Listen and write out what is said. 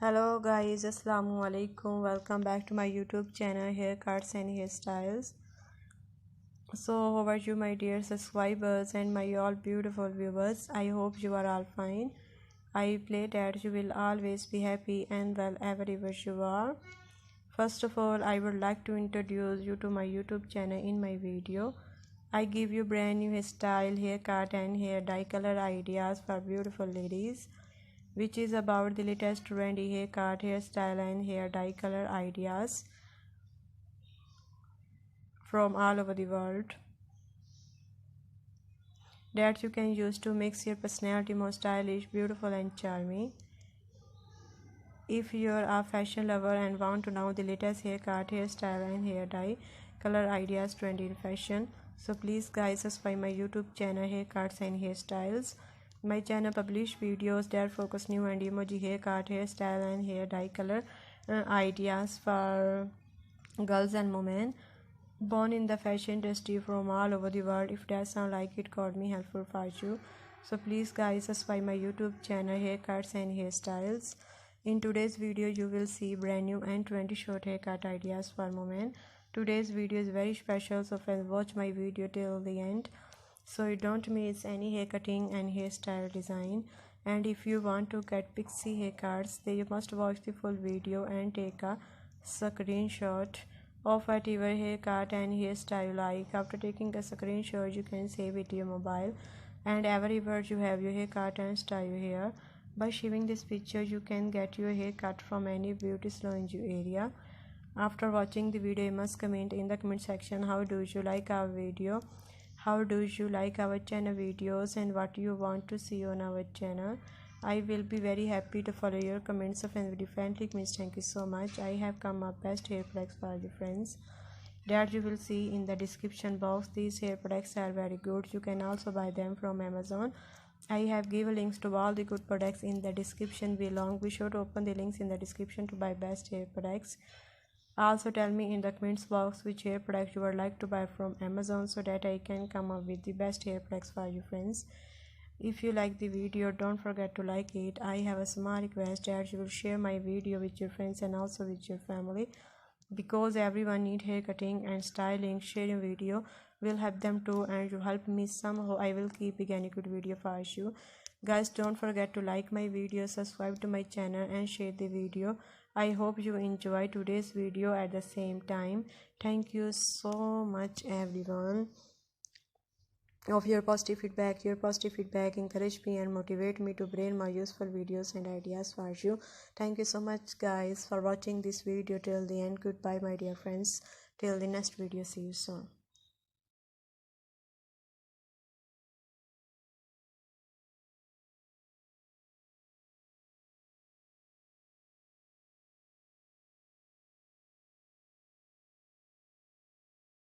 Hello guys, assalamu alaikum. Welcome back to my YouTube channel Haircuts and Hairstyles. So how are you my dear subscribers and my all beautiful viewers? I hope you are all fine. I pray that you will always be happy and well wherever you are. First of all, I would like to introduce you to my YouTube channel. In my video I give you brand new hairstyle, haircut and hair dye color ideas for beautiful ladies, which is about the latest trendy haircut, hairstyle and hair dye color ideas from all over the world that you can use to make your personality more stylish, beautiful and charming. If you're a fashion lover and want to know the latest haircut, hairstyle and hair dye color ideas trendy in fashion, so please guys subscribe my YouTube channel Haircuts and Hairstyles. My channel publish videos that focus new and emoji haircut, hairstyle and hair dye color ideas for girls and women born in the fashion industry from all over the world. If that sound like it could be helpful for you, so please guys subscribe my YouTube channel Haircuts and Hairstyles. In today's video you will see brand new and 20 short haircut ideas for women. Today's video is very special, so friends watch my video till the end so you don't miss any hair cutting and hairstyle design. And if you want to get pixie haircuts, then you must watch the full video and take a screenshot of whatever haircut and hairstyle you like. After taking a screenshot, you can save it to your mobile, and everywhere you have your haircut and style your hair. By saving this picture, you can get your hair cut from any beauty salon in your area. After watching the video, you must comment in the comment section how do you like our video, how do you like our channel videos, and what you want to see on our channel. I will be very happy to follow your comments of and differently comments. Thank you so much. I have come up best hair products for the friends that you will see in the description box. These hair products are very good. You can also buy them from Amazon. I have given links to all the good products in the description below. Be sure to open the links in the description to buy best hair products. Also tell me in the comments box which hair product you would like to buy from Amazon so that I can come up with the best hair products for you friends. If you like the video, don't forget to like it. I have a small request that you will share my video with your friends and also with your family, because everyone need hair cutting and styling. Sharing video will help them too, and you help me somehow. I will keep again a good video for you guys. Don't forget to like my video, subscribe to my channel and share the video. I hope you enjoy today's video at the same time. Thank you so much everyone of your positive feedback. Your positive feedback encourage me and motivate me to bring more useful videos and ideas for you. Thank you so much guys for watching this video till the end. Goodbye my dear friends, till the next video. See you soon.